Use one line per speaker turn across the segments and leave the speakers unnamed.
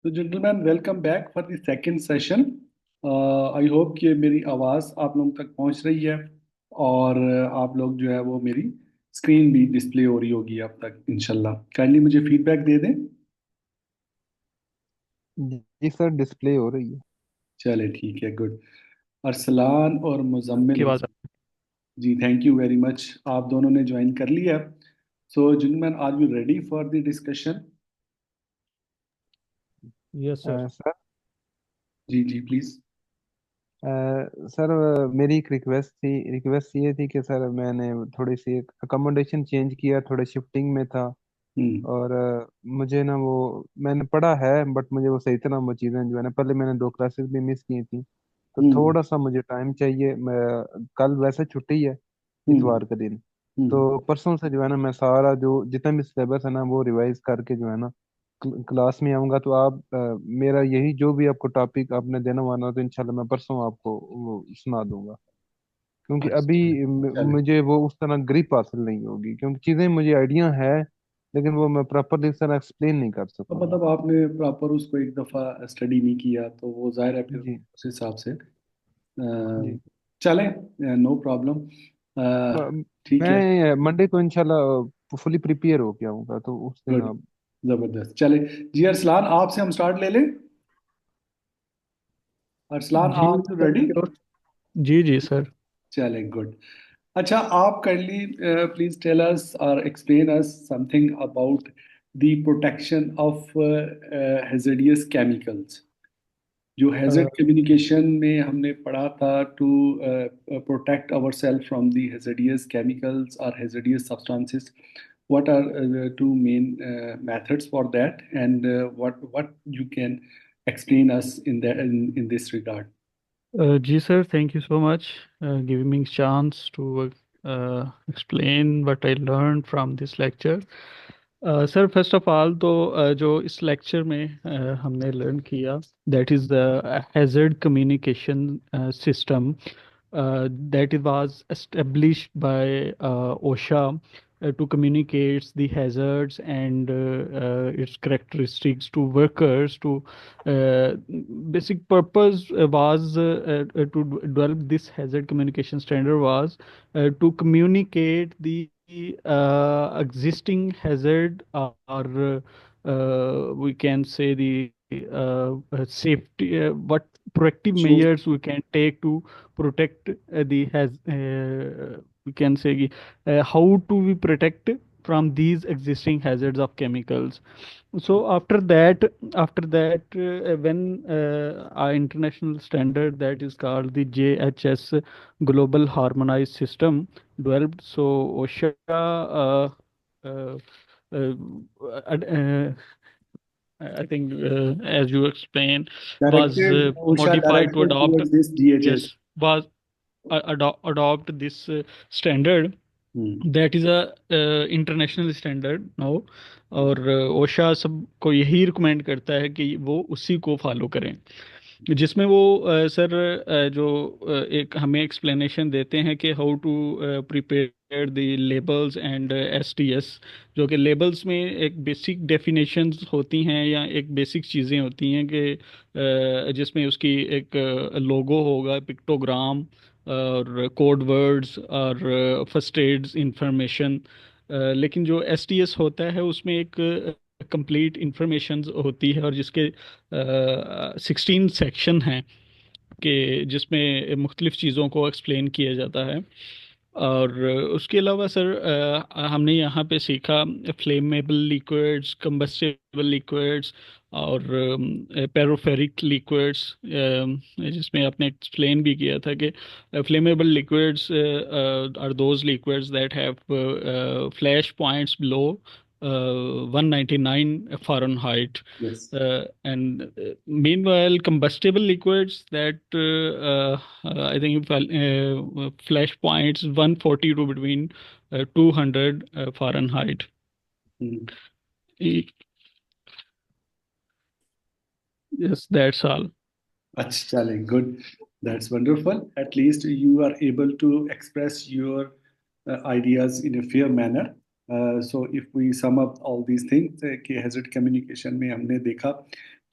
तो gentleman welcome back for the second session. I hope कि मेरी आवाज़ आप लोगों तक पहुंच रही है और आप लोग जो है वो मेरी स्क्रीन भी डिस्प्ले हो रही होगी अब तक इंशाल्लाह। काइंडली मुझे फीडबैक दे दें।
जी सर, डिस्प्ले हो रही है।
चले ठीक है, गुड। अरसलान और
की
Muzammil,
Awaz
ji thank you very much, आप दोनों ने ज्वाइन कर लिया। So gentleman, are you ready for the discussion?
Yes sir.
Sir,
जी जी प्लीज़।
सर, मेरी एक रिक्वेस्ट ये थी कि सर मैंने थोड़ी सी अकोमोडेशन चेंज किया, थोड़े शिफ्टिंग में था।
हम्म।
और मुझे ना वो मैंने पढ़ा है, बट मुझे वो सही तरह वो चीज़ें जो है ना, पहले मैंने 2 क्लासेस भी मिस की थी। तो
हम्म।
थोड़ा सा मुझे टाइम चाहिए। मैं कल वैसे छुट्टी है,
हम्म।
इतवार के दिन।
हम्म।
तो परसों से जो है ना, मैं सारा जो जितना भी सिलेबस है ना वो रिवाइज करके जो है ना क्लास में आऊँगा। तो आप मेरा यही जो भी आपको टॉपिक आपने देना वाला तो इंशाल्लाह मैं परसों आपको वो सुना दूंगा। क्योंकि अभी
अच्छा चले।
मुझे वो उस तरह ग्रिप हासिल नहीं होगी, क्योंकि चीज़ें मुझे आइडिया है, लेकिन वो मैं प्रॉपरली इस तरह एक्सप्लेन नहीं कर
तो
सकूंगा।
मतलब आपने प्रॉपर उसको एक दफ़ा स्टडी नहीं किया तो वो जाहिर है फिर
जी।
उस हिसाब से
जी।
चलें, नो प्रॉब्लम।
ब-
ठीक है।
मैं मंडे को इंशाल्लाह फुली प्रिपेयर हो के आऊँगा, तो उस दिन
गुड,
आप।
ज़बरदस्त। चले जी अरसलान, आपसे हम स्टार्ट ले लें। Arsalan,
ji
are you
sir,
ready?
Sure. जी जी सर।
चले गुड। अच्छा, आप काइंडली प्लीज टेल अस और explain us something about the protection of hazardous chemicals. जो हैज़र्ड कम्युनिकेशन में हमने पढ़ा था to protect our self from the hazardous chemicals और hazardous substances, what are the two main methods for that, and what you can explain us in that in this regard?
जी sir, thank you so much giving me chance to explain what I learned from this lecture. Sir, first of all तो जो इस lecture में हमने learn किया, that is the hazard communication system that it was established by OSHA to communicate the hazards and its characteristics to workers. To basic purpose was to develop this hazard communication standard was to communicate the existing hazard, or we can say the safety, what corrective
So,
measures we can take to protect the has we can say how to we protect from these existing hazards of chemicals. So after that, when our international standard that is called the JHS Global Harmonized System developed, so OSHA uh, uh, I think, as you explained, was
directed OSHA
modified to
directed
adopt,
towards this GHS.
yes, was adopt this standard,
Hmm.
That is a international standard now. और ओशा सबको यही recommend करता है कि वो उसी को follow करें, जिसमें वो सर जो एक हमें एक्सप्लेनेशन देते हैं कि how to prepare the labels and STS. जो कि लेबल्स में एक बेसिक डेफिनेशंस होती हैं या एक बेसिक चीज़ें होती हैं कि जिसमें उसकी एक लोगो होगा, पिक्टोग्राम और कोड वर्ड्स और फर्स्ट एड्स इंफॉर्मेशन। लेकिन जो एसटीएस होता है उसमें एक कंप्लीट इंफॉर्मेशन होती है, और जिसके 16 सेक्शन हैं कि जिसमें मुख्तलिफ चीज़ों को एक्सप्लेन किया जाता है। और उसके अलावा सर हमने यहाँ पे सीखा फ्लेमेबल लिक्विड्स, कंबस्टेबल लिक्विड्स और पेरोफेरिक लिक्विड्स, जिसमें आपने एक्सप्लेन भी किया था कि flammable liquids are those liquids that have flash points below 199 Fahrenheit.
Yes.
And meanwhile, combustible liquids that I think flash points 140 to between 200 Fahrenheit.
Hmm.
E- Yes, that's all.
Achha, chale, good. That's wonderful. At least you are able to express your ideas in a fair manner. So if we sum up all these things, कि hazard communication में हमने देखा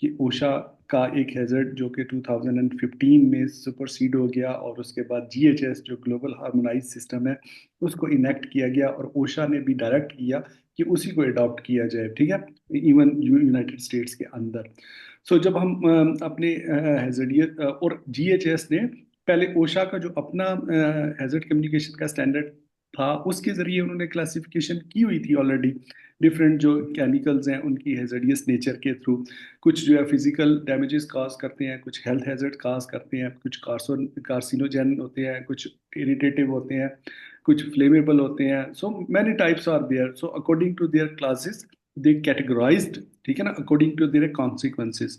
कि ओशा का एक hazard जो कि 2015 में सुपरसीड हो गया, और उसके बाद जीएचएस जो ग्लोबल हार्मोनाइज सिस्टम है उसको इनेक्ट किया गया, और ओशा ने भी डायरेक्ट किया कि उसी को अडॉप्ट किया जाए, ठीक है, इवन यूनाइटेड स्टेट्स के अंदर। सो जब हम अपने हैजर्डियत और जीएचएस ने पहले ओशा का जो अपना हैजर्ड कम्युनिकेशन का स्टैंडर्ड था उसके जरिए उन्होंने क्लासिफिकेशन की हुई थी ऑलरेडी, डिफरेंट जो केमिकल्स हैं उनकी हैजर्डियस नेचर के थ्रू। कुछ जो है फिजिकल डैमेजेस काज करते हैं, कुछ हेल्थ हैजर्ड काज करते हैं, कुछ कार्सिनोजेन होते हैं, कुछ इरिटेटिव होते हैं, कुछ फ्लेमेबल होते हैं। So many types are there, so according to their classes they categorised, ठीक है ना, अकॉर्डिंग टू देयर कॉन्सिक्वेंसेस।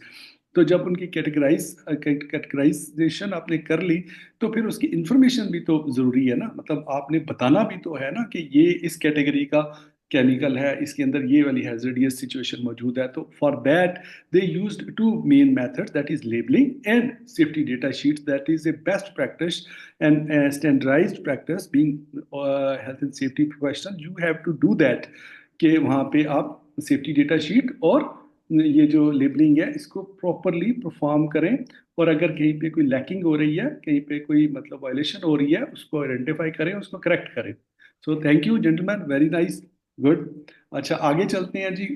तो जब उनकी कैटेगराइजेशन आपने कर ली, तो फिर उसकी इंफॉर्मेशन भी तो जरूरी है ना, मतलब आपने बताना भी तो है ना कि ये इस कैटेगरी का केमिकल है, इसके अंदर ये वाली हैजर्डियस सिचुएशन मौजूद है। तो for that they used two main methods, that is labelling and safety data sheets, that is a best practice and standardised practice. Being health and safety professional you have to do that, कि वहाँ पे आप safety data sheet और ये जो labelling है इसको properly perform करें, और अगर कहीं पे कोई लैकिंग हो रही है, कहीं पे कोई मतलब वायलेशन हो रही है, उसको आइडेंटिफाई करें, उसको करेक्ट करें। So thank you gentleman, very nice, good. अच्छा आगे चलते हैं जी।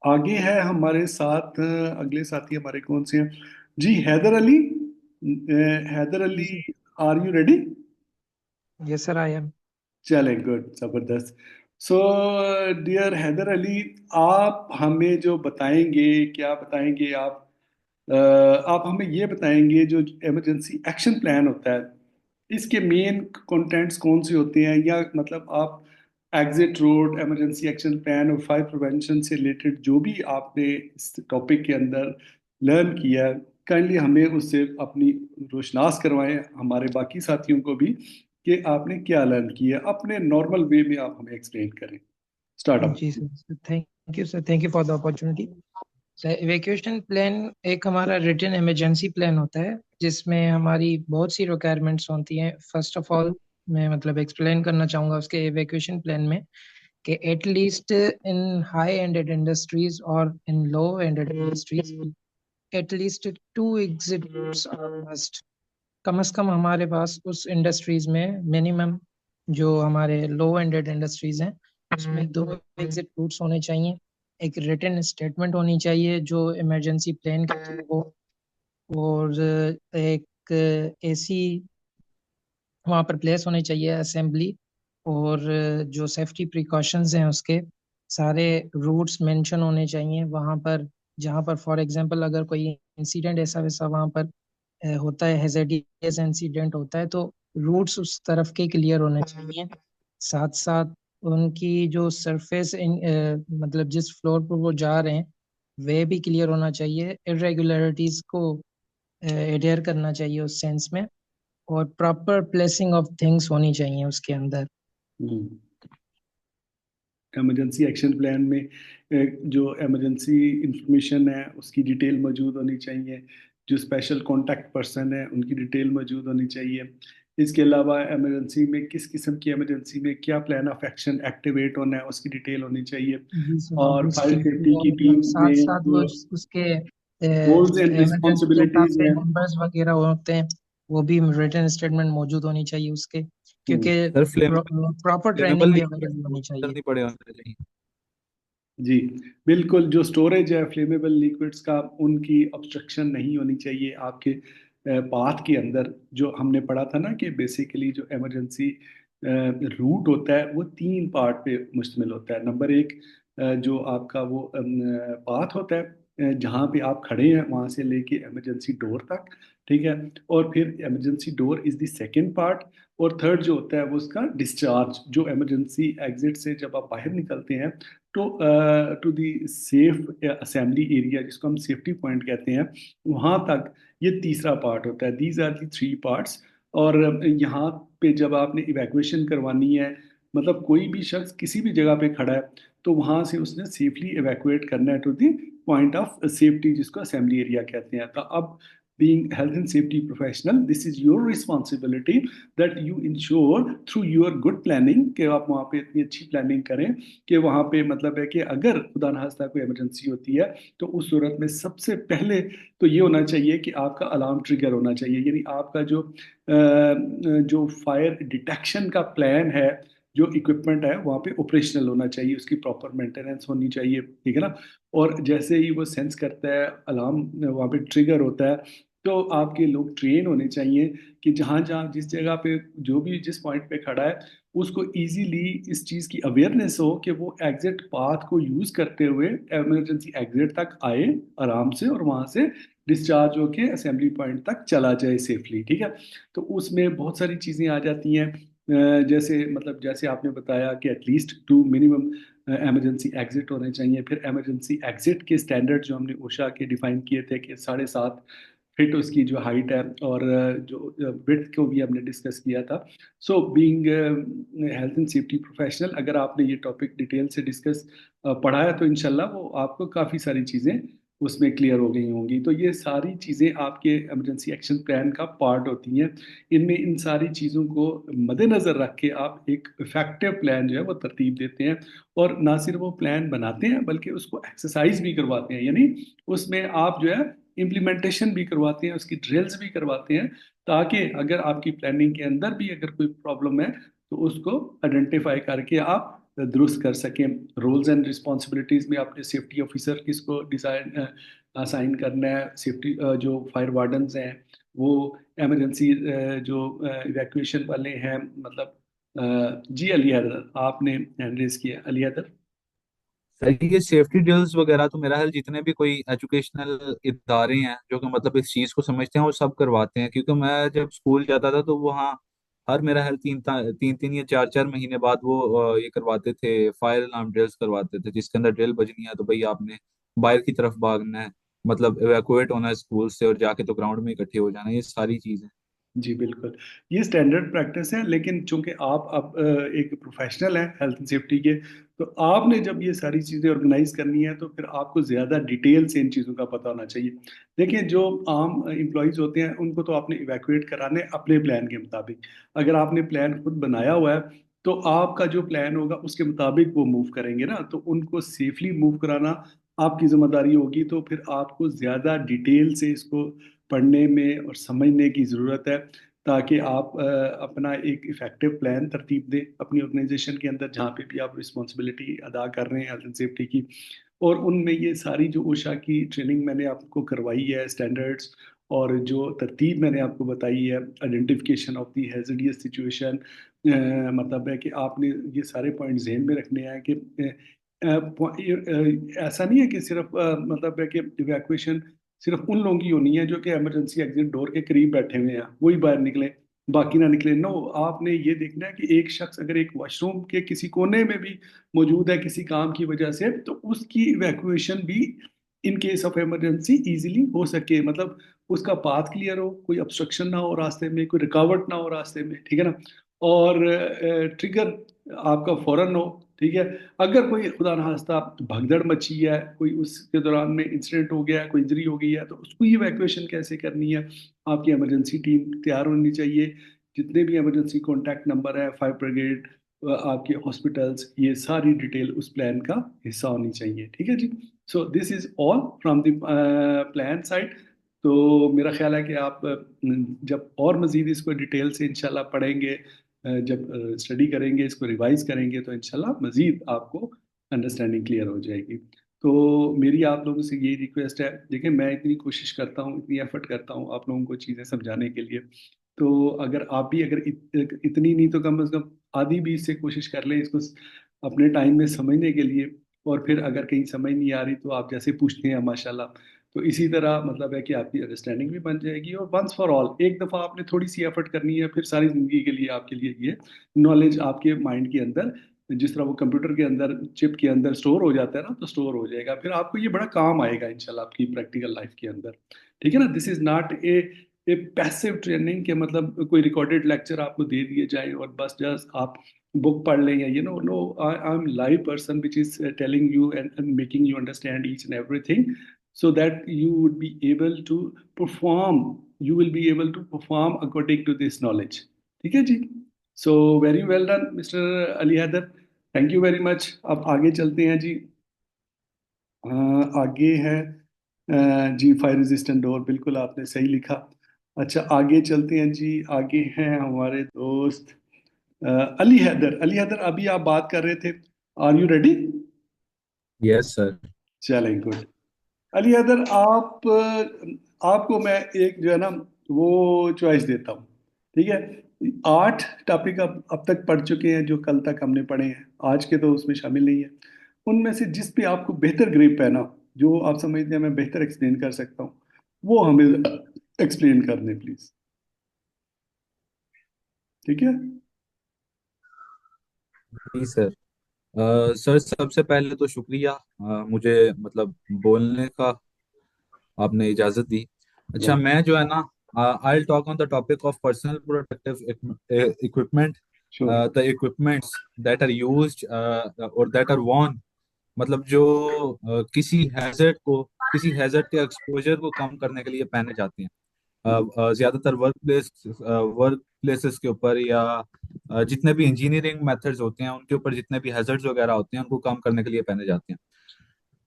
आगे है हमारे साथ अगले साथी हमारे कौन से हैं जी? Haider Ali, Haider Ali,
Yes, sir.
Are you ready?
Yes, sir, I am.
चले, गुड, जबरदस्त। सो डियर हैदर अली, आप हमें जो बताएंगे, क्या बताएंगे आप? आप हमें ये बताएंगे जो इमरजेंसी एक्शन प्लान होता है, इसके मेन कंटेंट्स कौन से होते हैं, या मतलब आप exit road, emergency action plan और फायर प्रिवेंशन से रिलेटेड जो भी आपने इस टॉपिक के अंदर लर्न किया है, काइंडली हमें उससे अपनी रोशनास करवाएं, हमारे बाकी साथियों को भी, कि आपने क्या लर्न किया, अपने नॉर्मल वे में आप हमें एक्सप्लेन करें। Start up.
जी sir, thank you sir, thank you for the opportunity. Sir, evacuation plan एक हमारा रिटन इमरजेंसी प्लान होता है जिसमें हमारी बहुत सी रिक्वायरमेंट्स होती हैं। फर्स्ट ऑफ ऑल मैं मतलब एक्सप्लेन करना चाहूँगा उसके इवैक्यूएशन प्लान में कि at least in high ended industries और in low ended industries at least 2 exit routes are must. कम से कम हमारे पास उस इंडस्ट्रीज में मिनिमम, जो हमारे लो एंडेड इंडस्ट्रीज हैं उसमें 2 एग्जिट रूट्स होने चाहिए। एक रिटन स्टेटमेंट होनी चाहिए जो इमरजेंसी प्लान के थ्रू हो, और एक एसी वहाँ पर प्लेस होने चाहिए, असेंबली, और जो सेफ्टी प्रिकॉशंस हैं उसके सारे रूट्स मेंशन होने चाहिए वहाँ पर। जहाँ पर फॉर एग्जांपल अगर कोई इंसिडेंट ऐसा वैसा वहाँ पर होता है, हैज़ार्डियस इंसिडेंट होता है, तो रूट्स उस तरफ के क्लियर होने चाहिए। साथ साथ उनकी जो सरफेस मतलब जिस फ्लोर पर वो जा रहे हैं वे भी क्लियर होना चाहिए। इरेगुलरिटीज को एडेयर करना चाहिए उस सेंस में, और प्रॉपर प्लेसिंग ऑफ थिंग्स होनी चाहिए उसके अंदर।
इमरजेंसी एक्शन प्लान में जो इमरजेंसी इंफॉर्मेशन है उसकी डिटेल मौजूद होनी चाहिए, जो स्पेशल कांटेक्ट पर्सन है उनकी डिटेल मौजूद होनी चाहिए। इसके अलावा इमरजेंसी में किस किस्म की इमरजेंसी में क्या प्लान ऑफ एक्शन एक्टिवेट होना है उसकी डिटेल होनी चाहिए।
जी सर,
और फायर
ऑब्वियसली
सेफ्टी
वो
की
मतलब
टीम
साथ
में
साथ वो
जो
उसके
रोल्स एंड
इमरजेंसी के साथ
रिस्पॉन्सिबिलिटीज
पे
हैं।
नंबर्स वगैरह होते हैं, वो भी रिटन स्टेटमेंट मौजूद होनी चाहिए उसके,
हम्म,
क्योंकि
सर
प्रॉपर
फ्लेमेबल
ट्रेनिंग भी
लिक्विड
अवेलेबल होनी चाहिए।
करनी पड़े होने चाहिए।
जी बिल्कुल, जो स्टोरेज है फ्लेमेबल लिक्विड्स का, उनकी ऑब्स्ट्रक्शन नहीं होनी चाहिए आपके पाथ के अंदर। जो हमने पढ़ा था ना कि बेसिकली जो इमरजेंसी रूट होता है वो 3 पार्ट पे मुश्तमिल होता है। नंबर 1, जो आपका वो पाथ होता है, जहाँ पे आप खड़े हैं वहाँ से लेके इमरजेंसी डोर तक, ठीक है। और फिर emergency door is the second part. और थर्ड जो होता है वो उसका डिस्चार्ज, जो इमरजेंसी एग्जिट से जब आप बाहर निकलते हैं तो to the safe assembly area, जिसको हम सेफ्टी पॉइंट कहते हैं, वहाँ तक ये तीसरा पार्ट होता है। These are the 3 parts. और यहाँ पे जब आपने इवैक्यूएशन करवानी है, मतलब कोई भी शख्स किसी भी जगह पे खड़ा है, तो वहाँ से उसने सेफली इवैक्यूएट करना है to the point of safety, जिसको असेंबली एरिया कहते हैं। तो अब being health and safety professional, this is your responsibility that you ensure through your good planning कि आप वहाँ पे इतनी अच्छी प्लानिंग करें कि वहाँ पे मतलब है कि अगर खुदा न खास्ता कोई इमरजेंसी होती है तो उस सूरत में सबसे पहले तो ये होना चाहिए कि आपका अलार्म ट्रिगर होना चाहिए, यानी आपका जो फायर डिटेक्शन का प्लान है, जो इक्विपमेंट है वहाँ पे ऑपरेशनल होना चाहिए, उसकी प्रॉपर मेंटेनेंस होनी चाहिए, ठीक है ना। और जैसे ही वो सेंस करता है, अलार्म वहाँ पे ट्रिगर होता है, तो आपके लोग ट्रेन होने चाहिए कि जहाँ जहाँ जिस जगह पे जो भी जिस पॉइंट पे खड़ा है उसको इजीली इस चीज़ की अवेयरनेस हो कि वो एग्जिट पाथ को यूज़ करते हुए इमरजेंसी एग्जिट तक आए आराम से और वहाँ से डिस्चार्ज होके असेंबली पॉइंट तक चला जाए सेफली, ठीक है। तो उसमें बहुत सारी चीज़ें आ जाती हैं, जैसे मतलब जैसे आपने बताया कि एटलीस्ट 2 मिनिमम इमरजेंसी एग्जिट होने चाहिए। फिर इमरजेंसी एग्जिट के स्टैंडर्ड जो हमने ओशा के डिफाइन किए थे कि 7.5 फीट उसकी जो हाइट है, और जो विड्थ को भी हमने डिस्कस किया था। So being health and safety professional, अगर आपने ये टॉपिक डिटेल से डिस्कस पढ़ा है तो इंशाल्लाह वो आपको काफ़ी सारी चीज़ें उसमें क्लियर हो गई होंगी। तो ये सारी चीज़ें आपके इमरजेंसी एक्शन प्लान का पार्ट होती हैं। इनमें इन सारी चीज़ों को मद्देनज़र रख के आप एक इफेक्टिव प्लान जो है वो तरतीब देते हैं, और ना सिर्फ वो प्लान बनाते हैं बल्कि उसको एक्सरसाइज भी करवाते हैं, यानी उसमें आप जो है इम्प्लीमेंटेशन भी करवाते हैं, उसकी ड्रिल्स भी करवाते हैं, ताकि अगर आपकी प्लानिंग के अंदर भी अगर कोई प्रॉब्लम है तो उसको आइडेंटिफाई करके आप दुरुस्त कर सकें। रोल्स एंड रिस्पॉन्सिबिलिटीज़ में आपने सेफ्टी ऑफिसर किसको डिजाइन असाइन करना है, सेफ्टी जो फायर वार्डन्स हैं वो, इमरजेंसी जो इवैक्यूएशन वाले हैं, मतलब जी अली हैदर आपने हैंड रेज किया, अली हैदर।
सर ये सेफ्टी ड्रिल्स वगैरह तो मेरा ख्याल जितने भी कोई एजुकेशनल इदारे हैं जो कि मतलब इस चीज़ को समझते हैं वो सब करवाते हैं, क्योंकि मैं जब स्कूल जाता था तो वहाँ हर मेरा ख्याल तीन तीन या चार चार महीने बाद वो ये करवाते थे, फायर अलार्म ड्रिल्स करवाते थे, जिसके अंदर ड्रिल बजनी है तो भाई आपने बाहर की तरफ भागना है, मतलब इवैक्यूएट होना है स्कूल से और जाके तो ग्राउंड में इकट्ठे हो जाना है, ये सारी चीज़ें।
जी बिल्कुल, ये स्टैंडर्ड प्रैक्टिस है, लेकिन चूंकि आप अब एक प्रोफेशनल हैं हेल्थ एंड सेफ्टी के, तो आपने जब ये सारी चीज़ें ऑर्गेनाइज करनी है तो फिर आपको ज़्यादा डिटेल से इन चीज़ों का पता होना चाहिए। देखिए, जो आम एम्प्लॉयज़ होते हैं उनको तो आपने इवैक्यूएट कराने अपने प्लान के मुताबिक। अगर आपने प्लान खुद बनाया हुआ है तो आपका जो प्लान होगा उसके मुताबिक वो मूव करेंगे ना, तो उनको सेफली मूव कराना आपकी जिम्मेदारी होगी। तो फिर आपको ज़्यादा डिटेल से इसको पढ़ने में और समझने की ज़रूरत है, ताकि आप अपना एक इफेक्टिव प्लान तरतीब दें अपनी ऑर्गेनाइजेशन के अंदर, जहाँ पे भी आप रिस्पॉन्सिबिलिटी अदा कर रहे हैं हेल्थ एंड सेफ्टी की। और उनमें ये सारी जो ओशा की ट्रेनिंग मैंने आपको करवाई है, स्टैंडर्ड्स और जो तरतीब मैंने आपको बताई है, identification of the hazardous situation, मतलब है कि आपने ये सारे पॉइंट जहन में रखने हैं कि ऐसा नहीं है कि सिर्फ मतलब है कि इवैक्यूएशन सिर्फ उन लोगों की होनी है जो कि इमरजेंसी एग्जिट डोर के करीब बैठे हुए हैं, वही बाहर निकले, बाकी ना निकले। नो, आपने ये देखना है कि एक शख्स अगर एक वॉशरूम के किसी कोने में भी मौजूद है किसी काम की वजह से, तो उसकी इवैक्यूएशन भी इन केस ऑफ इमरजेंसी इजीली हो सके, मतलब उसका पाथ क्लियर हो, कोई ऑब्स्ट्रक्शन ना हो रास्ते में, कोई रुकावट ना हो रास्ते में, ठीक है ना। और ट्रिगर आपका फौरन हो, ठीक है। अगर कोई खुदा न खास्ता भगदड़ मची है, कोई उसके दौरान में इंसिडेंट हो गया है, कोई इंजरी हो गई है, तो उसको ये इवैक्यूएशन कैसे करनी है, आपकी इमरजेंसी टीम तैयार होनी चाहिए। जितने भी इमरजेंसी कॉन्टैक्ट नंबर है, फायर ब्रिगेड, आपके हॉस्पिटल्स, ये सारी डिटेल उस प्लान का हिस्सा होनी चाहिए, ठीक है जी। So this is all from the plan side. तो मेरा ख्याल है कि आप जब और मज़ीद इसको डिटेल से इंशाल्लाह पढ़ेंगे, जब स्टडी करेंगे, इसको रिवाइज करेंगे, तो इंशाल्लाह मज़ीद आपको अंडरस्टैंडिंग क्लियर हो जाएगी। तो मेरी आप लोगों से यही रिक्वेस्ट है, देखिए मैं इतनी कोशिश करता हूँ, इतनी एफर्ट करता हूँ आप लोगों को चीज़ें समझाने के लिए, तो अगर आप भी अगर इतनी नहीं तो कम से कम आधी भी इससे कोशिश कर लें इसको अपने टाइम में समझने के लिए। और फिर अगर कहीं समझ नहीं आ रही तो आप जैसे पूछते हैं माशाल्लाह, तो इसी तरह मतलब है कि आपकी अंडरस्टैंडिंग भी बन जाएगी। और वंस फॉर ऑल एक दफ़ा आपने थोड़ी सी एफर्ट करनी है, फिर सारी ज़िंदगी के लिए आपके लिए ये नॉलेज आपके माइंड के अंदर, जिस तरह वो कंप्यूटर के अंदर चिप के अंदर स्टोर हो जाता है ना, तो स्टोर हो जाएगा, फिर आपको ये बड़ा काम आएगा इंशाल्लाह आपकी प्रैक्टिकल लाइफ के अंदर, ठीक है ना। This is not a passive training के मतलब कोई रिकॉर्डेड लेक्चर आपको दे दिए जाए और बस जस्ट आप बुक पढ़ लें, या no I am live person which is telling you and making you understand each and everything. so that you would be able to perform, you will be able to perform according to this knowledge. ठीक है जी? So very well done, Mr. Ali Haider. Thank you very much. अब आगे चलते हैं जी। आगे है जी fire resistant door, बिल्कुल आपने सही लिखा। अच्छा आगे चलते हैं जी। आगे हैं हमारे दोस्त अली हैदर। अली हैदर, अभी आप बात कर रहे थे, are you ready?
Yes sir.
चलें, गुड। अली हैदर, आपको मैं एक जो है ना वो चॉइस देता हूँ, ठीक है? 8 टॉपिक अब तक पढ़ चुके हैं, जो कल तक हमने पढ़े हैं, आज के तो उसमें शामिल नहीं है। उनमें से जिस पे आपको बेहतर ग्रिप है ना, जो आप समझते हैं मैं बेहतर एक्सप्लेन कर सकता हूँ, वो हमें एक्सप्लेन करने प्लीज, ठीक है?
जी सर। सर सबसे पहले तो शुक्रिया मुझे मतलब बोलने का आपने इजाजत दी। अच्छा
वेलकम।
मैं जो है ना I talk on the topic of personal protective equipment,
sure.
The equipments that are used और दैट आर worn, मतलब जो किसी हैजर्ड के एक्सपोजर को कम करने के लिए पहने जाते हैं। ज्यादातर वर्क प्लेसेस के ऊपर या जितने भी इंजीनियरिंग मेथड्स होते हैं उनके ऊपर जितने भी हैजर्ड्स वगैरह होते हैं उनको कम करने के लिए पहने जाते हैं।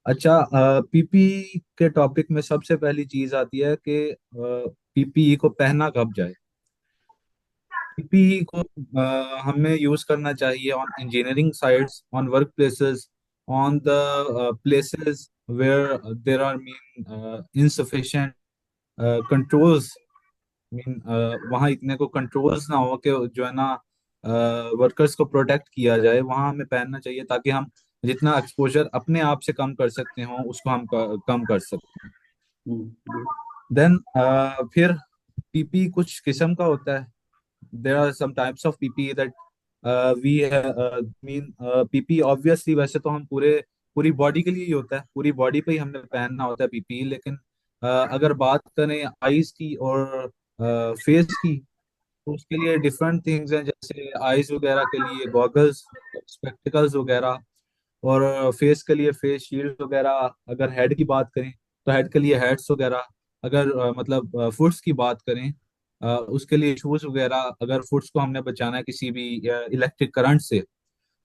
अच्छा पीपीई के टॉपिक में सबसे पहली चीज आती है कि पीपीई को पहना कब जाए। पीपीई को हमें यूज करना चाहिए on engineering sites, on work places, on the places where there are mean insufficient controls, mean वहाँ इतने को कंट्रोल्स ना हो कि जो है ना वर्कर्स को प्रोटेक्ट किया जाए, वहाँ हमें पहनना चाहिए ताकि हम जितना एक्सपोजर अपने आप से कम कर सकते हो उसको हम कम कर सकते हैं।
गुड।
देन फिर पीपी कुछ किस्म का होता है। There are some types of PP that we mean PP obviously वैसे तो हम पूरी बॉडी के लिए ही होता है, पूरी बॉडी पे ही हमने पहनना होता है पीपी, लेकिन अगर बात करें आईज की और फेस की तो उसके लिए डिफरेंट थिंग्स हैं, जैसे आईज वगैरह के लिए गॉगल्स, स्पेक्टिकल्स वगैरह, और फेस के लिए फेस शील्ड वगैरह। अगर हेड की बात करें तो हेड के लिए हेड्स वगैरह। अगर मतलब फुट्स की बात करें उसके लिए शूज वगैरह, अगर फुट्स को हमने बचाना है किसी भी इलेक्ट्रिक करंट से।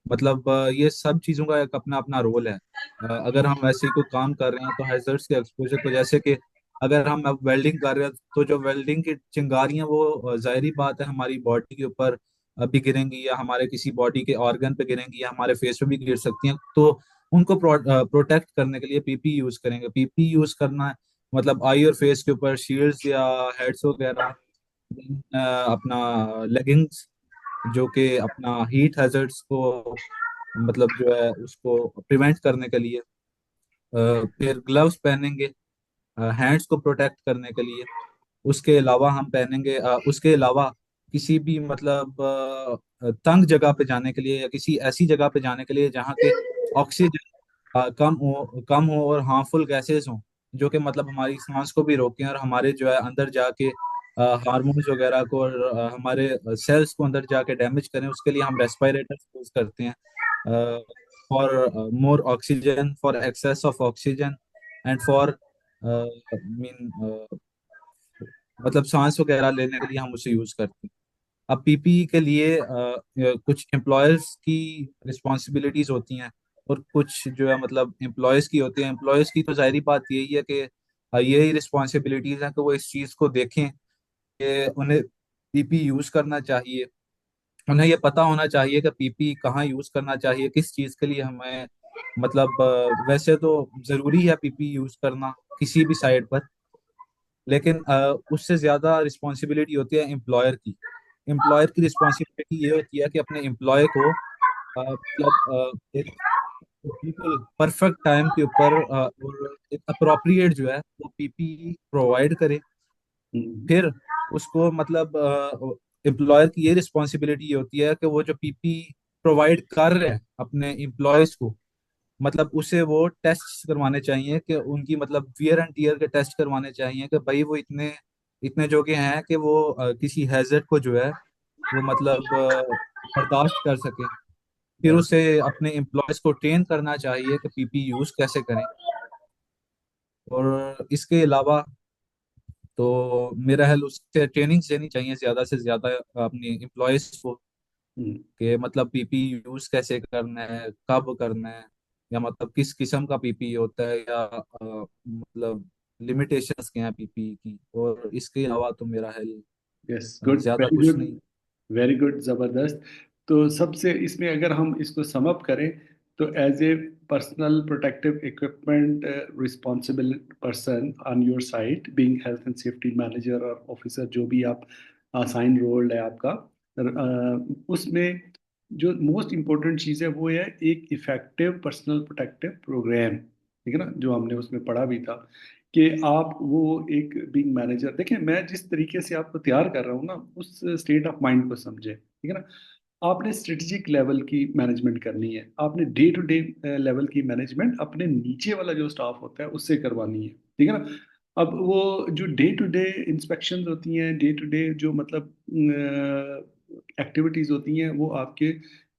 मतलब ये सब चीज़ों का एक अपना अपना रोल है। अगर हम ऐसे ही कोई काम कर रहे हैं तो हैजर्ड्स के एक्सपोजर को, जैसे कि अगर हम अब वेल्डिंग कर रहे हैं तो जो वेल्डिंग की चिंगारियां वो जाहिर बात है हमारी बॉडी के ऊपर भी गिरेंगी, या हमारे किसी बॉडी के ऑर्गन पे गिरेंगी, या हमारे फेस पे भी गिर सकती हैं। तो उनको प्रोटेक्ट करने के लिए पीपी यूज करेंगे। पीपी यूज करना है मतलब आई और फेस के ऊपर शील्ड्स या हेड्स वगैरह। अपना लेगिंग्स जो कि अपना हीट हैजर्ड्स को मतलब जो है उसको प्रिवेंट करने के लिए। फिर ग्लव्स पहनेंगे हैंड्स को प्रोटेक्ट करने के लिए। उसके अलावा हम पहनेंगे उसके अलावा किसी भी मतलब तंग जगह पे जाने के लिए या किसी ऐसी जगह पे जाने के लिए जहाँ के ऑक्सीजन कम हो और हार्मफुल गैसेस हों जो कि मतलब हमारी सांस को भी रोकें और हमारे जो है अंदर जाके हार्मोन्स वगैरह को और हमारे सेल्स को अंदर जाके डैमेज करें। उसके लिए हम रेस्पिरेटर्स यूज करते हैं for more oxygen, for excess of oxygen, and for mean मतलब सांस वगैरह लेने के लिए हम उसे यूज करते हैं। अब पीपीई के लिए कुछ एम्प्लॉयर्स की रिस्पॉन्सिबिलिटीज होती हैं और कुछ जो है मतलब एम्प्लॉयज की होती है। एम्प्लॉयज की तो जाहिर बात यही है कि यही रिस्पॉन्सिबिलिटीज हैं कि वो इस चीज़ को देखें कि उन्हें पीपी यूज करना चाहिए। उन्हें ये पता होना चाहिए कि पीपी कहाँ यूज करना चाहिए, किस चीज़ के लिए हमें मतलब वैसे तो ज़रूरी है पीपी यूज करना किसी भी साइड पर, लेकिन उससे ज्यादा रिस्पॉन्सिबिलिटी होती है एम्प्लॉयर की। एम्प्लॉयर की रिस्पॉन्सिबिलिटी ये होती है कि अपने एम्प्लॉय को मतलब एक बिल्कुल परफेक्ट टाइम के ऊपर और एक अप्रोप्रिएट जो है वो पीपी प्रोवाइड करे। फिर उसको मतलब एम्प्लॉयर की ये रिस्पॉन्सिबिलिटी होती है कि वो जो पीपी प्रोवाइड कर रहे हैं अपने एम्प्लॉयज को, मतलब उसे वो टेस्ट करवाने चाहिए कि उनकी मतलब वियर एंड टीयर के टेस्ट करवाने चाहिए कि भाई वो इतने इतने जो कि हैं कि वो किसी हैजर्ड को जो है वो मतलब बर्दाश्त कर सके। फिर उसे अपने एम्प्लॉयज को ट्रेन करना चाहिए कि पीपी यूज कैसे करें। और इसके अलावा तो मेरा ख्याल उससे ट्रेनिंग देनी चाहिए ज़्यादा से ज़्यादा अपनी एम्प्लॉयज़ को,
हम्म,
कि मतलब पीपी यूज़ कैसे करना है, कब करना है, या मतलब किस किस्म का पीपी होता है, या मतलब लिमिटेशंस क्या हैं पीपी की। और इसके अलावा तो मेरा ख्याल
यस, गुड,
ज़्यादा
वेरी
कुछ
गुड,
नहीं।
वेरी गुड, जबरदस्त। तो सबसे इसमें अगर हम इसको सम अप करें तो as a personal protective equipment responsible person on your site, being health and safety manager और ऑफिसर, जो भी आप असाइन रोल है आपका, उसमें जो मोस्ट इम्पोर्टेंट चीज़ है वो है एक इफेक्टिव पर्सनल प्रोटेक्टिव प्रोग्राम। ठीक है ना, जो हमने उसमें पढ़ा भी था कि आप वो एक बीइंग मैनेजर, देखें मैं जिस तरीके से आपको तैयार कर रहा हूँ ना, उस स्टेट ऑफ माइंड को समझे। ठीक है ना, आपने स्ट्रेटेजिक लेवल की मैनेजमेंट करनी है, आपने डे टू डे लेवल की मैनेजमेंट अपने नीचे वाला जो स्टाफ होता है उससे करवानी है। ठीक है ना, अब वो जो डे टू डे इंस्पेक्शन होती हैं, डे टू डे जो मतलब एक्टिविटीज होती हैं, वो आपके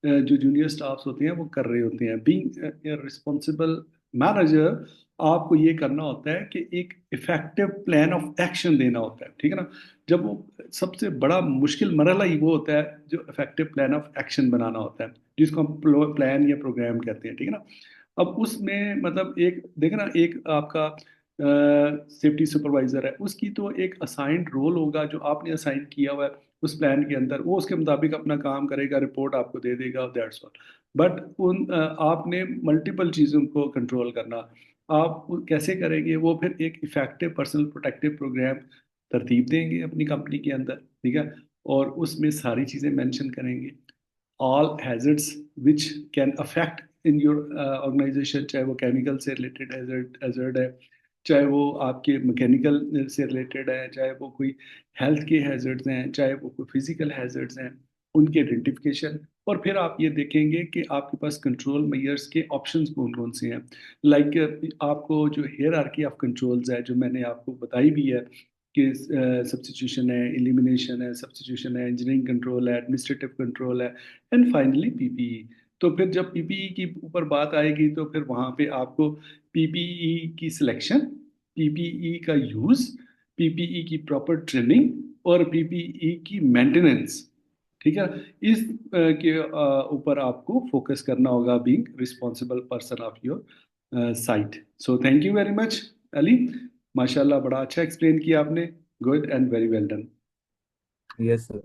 जो जूनियर स्टाफ्स होते हैं वो कर रहे होते हैं। बीइंग रिस्पॉन्सिबल मैनेजर, आपको ये करना होता है कि एक इफेक्टिव प्लान ऑफ एक्शन देना होता है। ठीक है ना, जब वो सबसे बड़ा मुश्किल मरहला ही वो होता है जो इफेक्टिव प्लान ऑफ एक्शन बनाना होता है, जिसको हम प्लान या प्रोग्राम कहते हैं। ठीक है ना, अब उसमें मतलब एक देखना, एक आपका सेफ्टी सुपरवाइजर है, उसकी तो एक असाइंड रोल होगा जो आपने असाइन किया हुआ है उस प्लान के अंदर, वो उसके मुताबिक अपना काम करेगा, रिपोर्ट आपको दे देगा, दैट्स ऑल। बट आपने मल्टीपल चीज़ों को कंट्रोल करना, आप वो कैसे करेंगे, वो फिर एक इफेक्टिव पर्सनल प्रोटेक्टिव प्रोग्राम तरतीब देंगे अपनी कंपनी के अंदर। ठीक है, और उसमें सारी चीज़ें मेंशन करेंगे, all hazards which can affect in your organisation, चाहे वो केमिकल से रिलेटेड हैजर्ड है, चाहे वो आपके मैकेनिकल से रिलेटेड है, चाहे वो कोई हेल्थ के हैजर्ड्स हैं, चाहे वो कोई फिजिकल हैजर्ड्स हैं, उनकी आइडेंटिफिकेशन। और फिर आप ये देखेंगे कि आपके पास कंट्रोल मेजर्स के ऑप्शंस कौन कौन से हैं। लाइक आपको जो हियरार्की ऑफ कंट्रोल्स है, जो मैंने आपको बताई भी है कि सब्स्टिट्यूशन है, एलिमिनेशन है, सब्स्टिट्यूशन है, इंजीनियरिंग कंट्रोल है, एडमिनिस्ट्रेटिव कंट्रोल है, एंड फाइनली पीपीई। तो फिर जब पीपीई की ऊपर बात आएगी तो फिर वहाँ पे आपको पीपीई की सिलेक्शन, पीपीई का यूज़, पीपीई की प्रॉपर ट्रेनिंग और पीपीई की मेंटेनेंस। ठीक है, इस के ऊपर आपको फोकस करना होगा being responsible person of your site. So thank you very much Ali, माशाल्लाह बड़ा अच्छा एक्सप्लेन किया आपने, good and very well done.
Yes sir.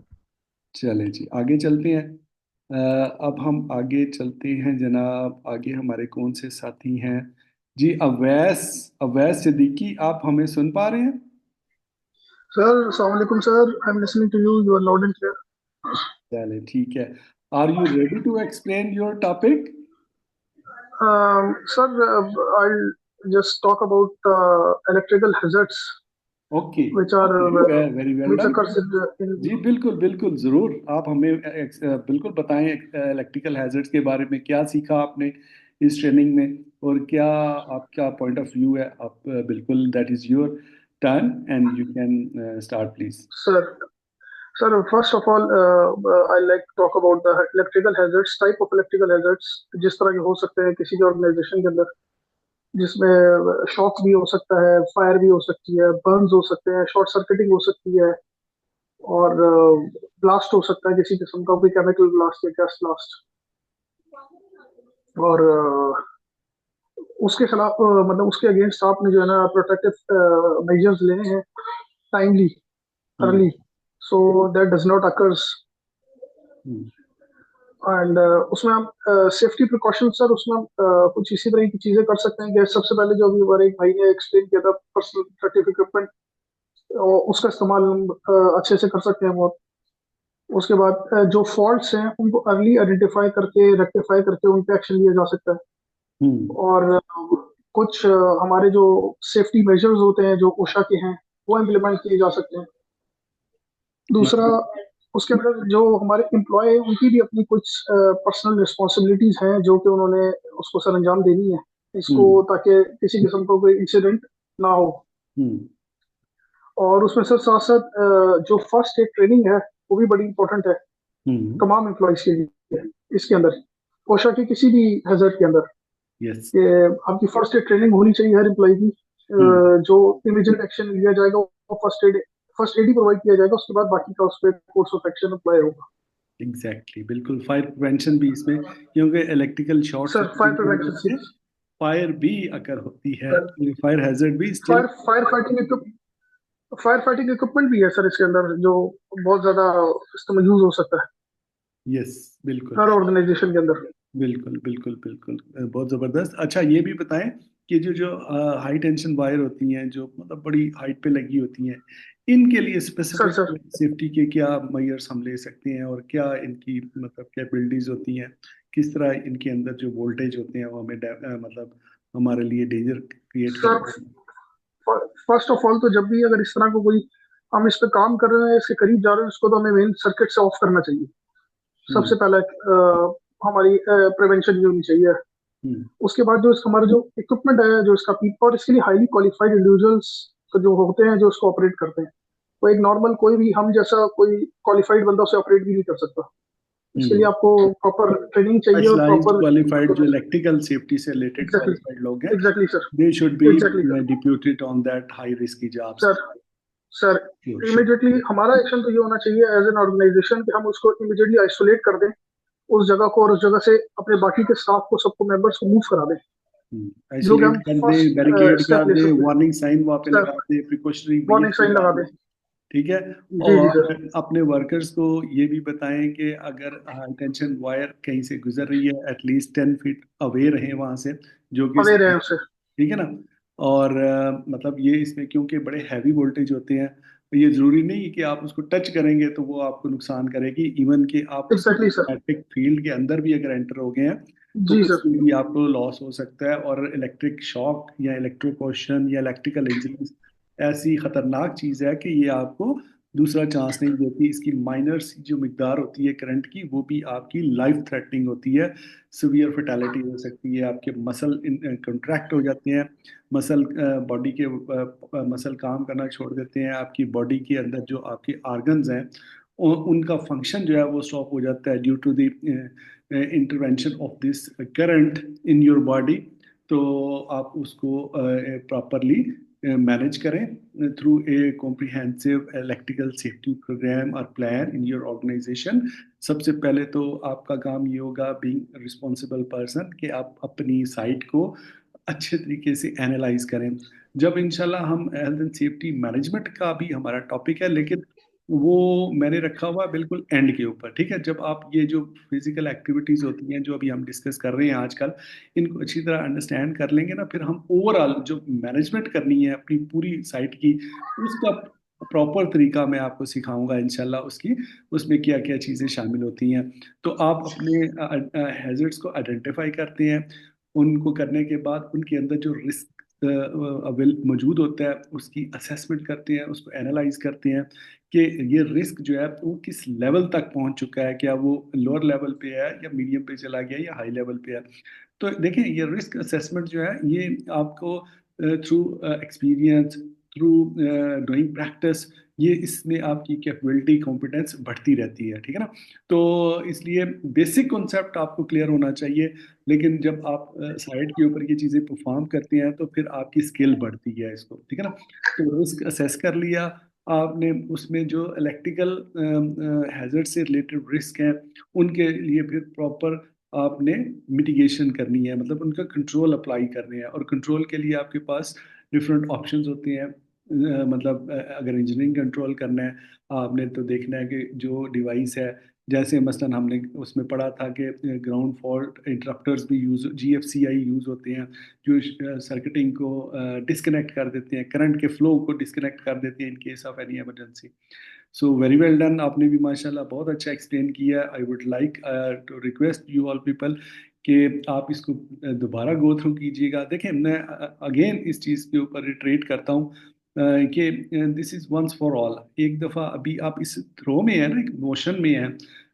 चलें जी, आगे चलते हैं। अब हम आगे चलते हैं जनाब, आगे हमारे कौन से साथी हैं जी? अवैस, अवैस सिद्दीकी, आप हमें सुन पा रहे हैं?
Sir, Assalamu alaikum, sir. I'm listening to you. You are loud and clear.
चलें ठीक है, are you ready to explain your topic?
Sir, I'll just talk about electrical hazards
okay,
which are
okay, very well
which
done.
occurs in
जी बिल्कुल बिल्कुल, ज़रूर आप हमें बिल्कुल बताएं इलेक्ट्रिकल हैजर्ड्स के बारे में, क्या सीखा आपने इस ट्रेनिंग में, और क्या आपका पॉइंट ऑफ व्यू है। आप बिल्कुल, that is your turn and you can start please.
sir. Sir, first of all, I like to talk about the electrical hazards, type of electrical hazards जिस तरह के हो सकते हैं किसी भी ऑर्गेनाइजेशन के अंदर, जिसमें शॉक भी हो सकता है, फायर भी हो सकती है, बर्न्स हो सकते हैं, शॉर्ट सर्किटिंग हो सकती है, और ब्लास्ट हो सकता है किसी किस्म का, कोई केमिकल ब्लास्ट या गैस ब्लास्ट। और उसके खिलाफ मतलब उसके अगेंस्ट आपने जो है ना प्रोटेक्टिव मेजर्स लेने हैं timely, early, so that does not occurs. And उसमें हम सेफ्टी प्रिकॉशन, सर उसमें हम कुछ इसी तरह की चीजें कर सकते हैं कि सबसे पहले जो अभी हमारे एक भाई ने एक्सप्लेन किया था, पर्सनल प्रोटेक्टिव इक्विपमेंट, उसका इस्तेमाल हम अच्छे से कर सकते हैं बहुत। उसके बाद जो फॉल्ट्स हैं उनको अर्ली आइडेंटिफाई करके रेक्टिफाई करके उन पे एक्शन लिया जा सकता है। और कुछ हमारे जो सेफ्टी मेजर्स होते हैं जो ओशा के हैं वो इम्प्लीमेंट किए जा सकते हैं। दूसरा, उसके अंदर जो हमारे एम्प्लॉय हैं उनकी भी अपनी कुछ पर्सनल रिस्पॉन्सिबिलिटीज हैं जो कि उन्होंने उसको सर अंजाम देनी है इसको, ताकि किसी किस्म का कोई इंसिडेंट ना हो। और उसमें सर साथ साथ जो फर्स्ट एड ट्रेनिंग है वो भी बड़ी इंपॉर्टेंट है तमाम एम्प्लॉयज के लिए इसके अंदर, ओशा के किसी भी हैजर्ड के अंदर।
यस,
कि आपकी फर्स्ट एड ट्रेनिंग होनी चाहिए हर एम्प्लॉय की। जो इमीडिएट एक्शन लिया जाएगा वो फर्स्ट एड ही प्रोवाइड किया जाएगा, उसके बाद बाकी का उस पर कोर्स ऑफ एक्शन अप्लाई होगा।
एग्जैक्टली, बिल्कुल। फायर प्रिवेंशन भी इसमें, क्योंकि electrical short
sir fire
circuiting की वजह
प्रिवेंशन
से फायर भी अगर होती है,
सर,
फायर हैजर्ड भी still.
Fire fire fighting equipment भी है सर इसके अंदर, जो बहुत ज्यादा इस्तेमाल यूज हो सकता है
यस, बिल्कुल
हर ऑर्गेनाइजेशन के अंदर।
बिल्कुल बिल्कुल बिल्कुल। बहुत जबरदस्त। अच्छा, ये भी बताएं कि जो जो हाई टेंशन वायर होती हैं, जो मतलब बड़ी हाइट पे लगी होती हैं, इनके लिए
सर
स्पेसिफिक
सर
सेफ्टी के क्या मेजर्स हम ले सकते हैं, और क्या इनकी मतलब कैपेबिलिटीज होती हैं, किस तरह इनके अंदर जो वोल्टेज होते हैं वो हमें मतलब हमारे लिए डेंजर क्रिएट
सर
करते हैं।
फर्स्ट ऑफ ऑल तो जब भी अगर इस तरह को कोई हम इस पे काम कर रहे हैं, इसके करीब जा रहे हैं, इसको तो हमें मेन सर्किट से ऑफ करना चाहिए। सबसे
हम्म
पहले हमारी प्रिवेंशन ये होनी चाहिए।
हम्म
उसके बाद जो हमारा जो इक्विपमेंट है, जो इसका पीप, और इसके लिए हाईली क्वालिफाइड इंडिविजुअल्स जो होते हैं जो इसको ऑपरेट करते हैं, वो एक नॉर्मल कोई भी हम जैसा कोई क्वालिफाइड बंदा उसे ऑपरेट भी नहीं कर सकता। इसके लिए
हम्म
आपको प्रॉपर ट्रेनिंग चाहिए और
स्पेशलाइज्ड
प्रॉपर।
क्वालिफाइड जो इलेक्ट्रिकल सेफ्टी से रिलेटेड
एग्जैक्टली,
क्वालिफाइड लोग हैं,
exactly sir,
they should be
exactly sir.
Deputed on that high risky jobs.
Sir sir
sure sure.
Immediately हमारा एक्शन तो ये होना चाहिए एज एन ऑर्गेनाइजेशन कि हम उसको इमिडिएटली आइसोलेट कर दें उस जगह को, और उस जगह से अपने बाकी के स्टाफ को, सबको मेंबर्स को मूव करा दें। जो कि
आइसोलेट
हम
कर दे,
फर्स्ट
बैरिकेड
स्टेप
कर
ले
दे,
सकते हैं
वार्निंग साइन वहाँ पे
सर।
लगा दे, प्रिकॉशनरी
वार्निंग
मेजर्स
साइन
लगा
लगा
दे।
दें।
ठीक है।
जी जी
और
सर।
अपने वर्कर्स को ये भी बताएं कि अगर हाई टेंशन वायर कहीं से गुजर रही है, एटलीस्ट 10 फीट अवे रहें वहां से, जो कि
अवेयर है उससे।
ठीक है ना। और मतलब ये इसमें क्योंकि बड़े हैवी वोल्टेज होते हैं, तो ये जरूरी नहीं कि आप उसको टच करेंगे तो वो आपको नुकसान करेगी। इवन कि आप उस
एग्जैक्टली सर।
मैग्नेटिक फील्ड के अंदर भी अगर एंटर हो गए हैं तो
जी सर।
उसमें भी आपको लॉस हो सकता है। और इलेक्ट्रिक शॉक या इलेक्ट्रोक्यूशन या इलेक्ट्रिकल इंजरी ऐसी खतरनाक चीज है कि ये आपको दूसरा चांस नहीं देती। इसकी माइनर सी जो मिकदार होती है करंट की, वो भी आपकी लाइफ थ्रेटनिंग होती है। सिवियर फेटेलिटी हो सकती है, आपके मसल कंट्रैक्ट हो जाते हैं, मसल बॉडी के मसल काम करना छोड़ देते हैं, आपकी बॉडी के अंदर जो आपके ऑर्गन्स हैं उनका फंक्शन जो है वो स्टॉप हो जाता है due to the intervention of this current in your body. तो आप उसको प्रॉपरली मैनेज करें through a comprehensive electrical safety programme और प्लान इन योर ऑर्गेनाइजेशन। सबसे पहले तो आपका काम ये होगा, बीइंग रिस्पॉन्सिबल पर्सन, कि आप अपनी साइट को अच्छे तरीके से एनालाइज करें। जब इंशाल्लाह हम हेल्थ एंड सेफ्टी मैनेजमेंट का भी हमारा टॉपिक है, लेकिन वो मैंने रखा हुआ बिल्कुल एंड के ऊपर। ठीक है, जब आप ये जो फिजिकल एक्टिविटीज होती हैं जो अभी हम डिस्कस कर रहे हैं आजकल, इनको अच्छी तरह अंडरस्टैंड कर लेंगे ना, फिर हम ओवरऑल जो मैनेजमेंट करनी है अपनी पूरी साइट की, उसका प्रॉपर तरीका मैं आपको सिखाऊंगा इंशाल्लाह। उसकी उसमें क्या क्या चीज़ें शामिल होती हैं। तो आप अपने हैजर्ड्स को आइडेंटिफाई करते हैं, उनको करने के बाद उनके अंदर जो रिस्क मौजूद होता है उसकी असेसमेंट करते हैं, उसको एनालाइज करते हैं कि ये रिस्क जो है वो किस लेवल तक पहुंच चुका है, क्या वो लोअर लेवल पे है या मीडियम पे चला गया या हाई लेवल पे है। तो देखें, ये रिस्क असेसमेंट जो है ये आपको through experience, through doing practice, ये इसमें आपकी कैपेबिलिटी कॉम्पिटेंस बढ़ती रहती है। ठीक है ना। तो इसलिए बेसिक कॉन्सेप्ट आपको क्लियर होना चाहिए, लेकिन जब आप साइड के ऊपर ये चीज़ें परफॉर्म करते हैं तो फिर आपकी स्किल बढ़ती है इसको। ठीक है ना। तो रिस्क असेस कर लिया आपने, उसमें जो इलेक्ट्रिकल हैजर्ड से रिलेटेड रिस्क हैं उनके लिए फिर प्रॉपर आपने मिटिगेशन करनी है, मतलब उनका कंट्रोल अप्लाई करने हैं। और कंट्रोल के लिए आपके पास डिफरेंट ऑप्शंस होते हैं। मतलब अगर इंजीनियरिंग कंट्रोल करना है, आपने तो देखना है कि जो डिवाइस है, जैसे मसलन हमने उसमें पढ़ा था कि ग्राउंड फॉल्ट इंटरप्टर्स भी यूज, जीएफसीआई यूज होते हैं, जो सर्किटिंग को डिस्कनेक्ट कर देते हैं, करंट के फ्लो को डिस्कनेक्ट कर देते हैं in case of any emergency. So very well done, आपने भी माशाल्लाह बहुत अच्छा एक्सप्लेन किया। I would like to request you all people कि आप इसको दोबारा गो थ्रू कीजिएगा। देखें, मैं अगेन इस चीज़ के ऊपर रिट्रेट करता हूँ कि this is once for all. एक दफ़ा अभी आप इस थ्रो में है ना, एक मोशन में है,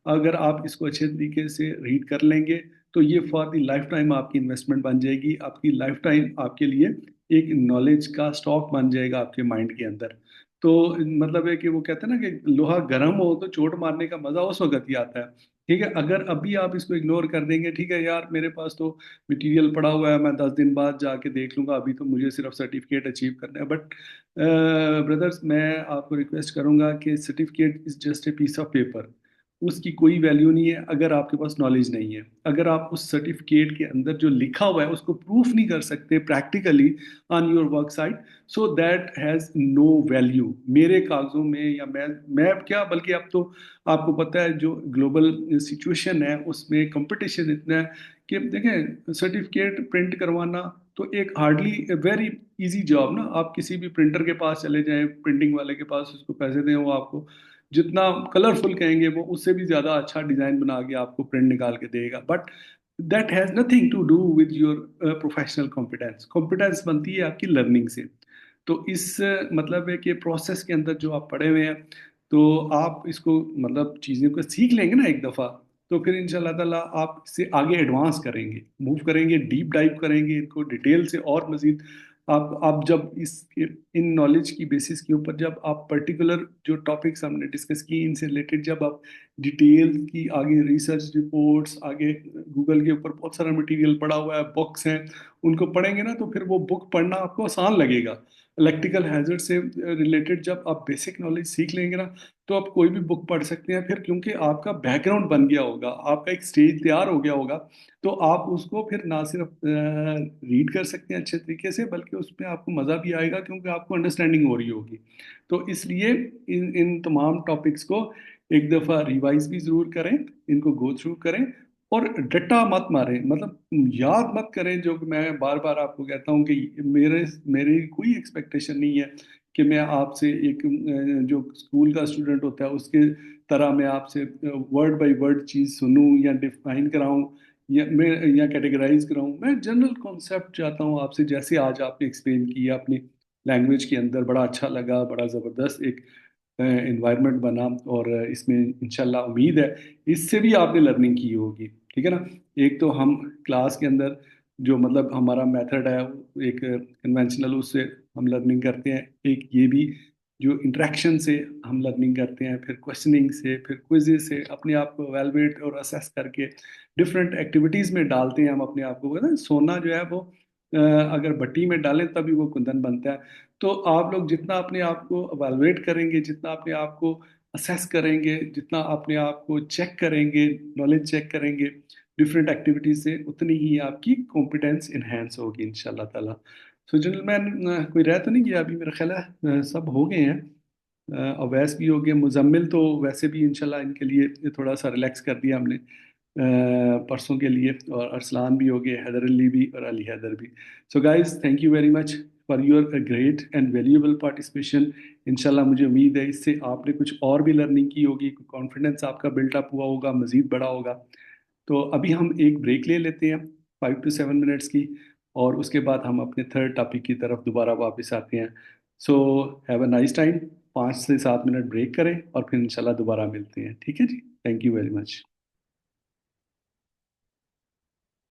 अगर आप इसको अच्छे तरीके से रीड कर लेंगे तो ये फॉर दी लाइफ टाइम आपकी इन्वेस्टमेंट बन जाएगी। आपकी लाइफ टाइम आपके लिए एक नॉलेज का स्टॉक बन जाएगा आपके माइंड के अंदर। तो मतलब है कि वो कहते हैं ना कि लोहा गर्म हो तो चोट मारने का मजा उस वक्त ही आता है। ठीक है, अगर अभी आप इसको इग्नोर कर देंगे, ठीक है यार मेरे पास तो मटेरियल पड़ा हुआ है, मैं 10 दिन बाद जाके देख लूंगा, अभी तो मुझे सिर्फ सर्टिफिकेट अचीव करना है। बट ब्रदर्स, मैं आपको रिक्वेस्ट करूंगा कि certificate is just a piece of paper, उसकी कोई वैल्यू नहीं है अगर आपके पास नॉलेज नहीं है। अगर आप उस सर्टिफिकेट के अंदर जो लिखा हुआ है उसको प्रूफ नहीं कर सकते practically on your work site, so that has no value मेरे कागजों में। या मैं क्या, बल्कि अब तो आपको पता है जो ग्लोबल सिचुएशन है उसमें कंपटीशन इतना है कि देखें, सर्टिफिकेट प्रिंट करवाना तो एक हार्डली वेरी इजी जॉब ना। आप किसी भी प्रिंटर के पास चले जाएं, प्रिंटिंग वाले के पास, उसको पैसे दें, वो आपको जितना कलरफुल कहेंगे वो उससे भी ज़्यादा अच्छा डिज़ाइन बना के आपको प्रिंट निकाल के देगा। But that has nothing to do with your professional competence. Competence बनती है आपकी लर्निंग से। तो इस मतलब है कि प्रोसेस के अंदर जो आप पढ़े हुए हैं, तो आप इसको मतलब चीज़ों को सीख लेंगे ना एक दफ़ा, तो फिर इंशाल्लाह ताला आप इससे आगे एडवांस करेंगे, मूव करेंगे, डीप डाइव करेंगे इनको डिटेल से और मज़ीद। आप जब इस इन नॉलेज की बेसिस के ऊपर जब आप पर्टिकुलर जो टॉपिक्स हमने डिस्कस किए इनसे रिलेटेड जब आप डिटेल की आगे रिसर्च रिपोर्ट्स, आगे गूगल के ऊपर बहुत सारा मटेरियल पड़ा हुआ है, बुक्स हैं, उनको पढ़ेंगे ना, तो फिर वो बुक पढ़ना आपको आसान लगेगा। इलेक्ट्रिकल हैजर्ड से रिलेटेड जब आप बेसिक नॉलेज सीख लेंगे ना, तो आप कोई भी बुक पढ़ सकते हैं फिर, क्योंकि आपका बैकग्राउंड बन गया होगा, आपका एक स्टेज तैयार हो गया होगा। तो आप उसको फिर ना सिर्फ रीड कर सकते हैं अच्छे तरीके से, बल्कि उसमें आपको मज़ा भी आएगा क्योंकि आपको अंडरस्टैंडिंग हो रही होगी। तो इसलिए इन इन तमाम टॉपिक्स को एक दफ़ा रिवाइज भी ज़रूर करें, इनको गो थ्रू करें, और डटा मत मारें, मतलब याद मत करें। जो कि मैं बार बार आपको कहता हूँ कि मेरे मेरी कोई एक्सपेक्टेशन नहीं है कि मैं आपसे एक जो स्कूल का स्टूडेंट होता है उसके तरह मैं आपसे वर्ड बाय वर्ड चीज़ सुनूं या डिफाइन कराऊं या कैटेगराइज कराऊं। मैं जनरल कॉन्सेप्ट चाहता हूं आपसे, जैसे आज आपने एक्सप्लेन किया अपनी लैंग्वेज के अंदर, बड़ा अच्छा लगा, बड़ा ज़बरदस्त एक इन्वायरमेंट बना। और इसमें इंशाल्लाह उम्मीद है इससे भी आपने लर्निंग की होगी, ठीक है ना। एक तो हम क्लास के अंदर जो मतलब हमारा मेथड है एक कन्वेंशनल, उससे हम लर्निंग करते हैं। एक ये भी जो इंटरेक्शन से हम लर्निंग करते हैं, फिर क्वेश्चनिंग से, फिर क्विज़ से अपने आप को एवेलुएट और असेस करके डिफरेंट एक्टिविटीज़ में डालते हैं हम अपने आप को। ना सोना जो है वो अगर भट्टी में डालें तभी वो कुंदन बनता है। तो आप लोग जितना अपने आप को अवेलुएट करेंगे, जितना अपने आप को असेस करेंगे, जितना अपने आप को चेक करेंगे, नॉलेज चेक करेंगे डिफरेंट एक्टिविटीज से, उतनी ही आपकी कॉम्पिटेंस इन्हेंस होगी इंशाल्लाह ताला। सो जेंटलमैन, कोई रह तो नहीं गया अभी? मेरा ख्याल है सब हो गए हैं। अवैस भी हो गए, मुजम्मिल तो वैसे भी इंशाल्लाह इनके लिए थोड़ा सा रिलैक्स कर दिया हमने परसों के लिए, और अरसलान भी हो गए, हैदर अली भी और अली हैदर भी। So guys, thank you very much for your great and valuable participation. इंशाल्लाह मुझे उम्मीद है इससे आपने कुछ और भी लर्निंग की होगी, कॉन्फिडेंस आपका बिल्टअप हुआ होगा, मज़ीद बड़ा होगा। तो अभी हम एक ब्रेक ले लेते हैं 5 to 7 मिनट्स की, और उसके बाद हम अपने थर्ड टॉपिक की तरफ दोबारा वापस आते हैं। So have a nice time. 5 से 7 मिनट ब्रेक करें और फिर इंशाल्लाह दोबारा मिलते हैं, ठीक है जी। Thank you very much.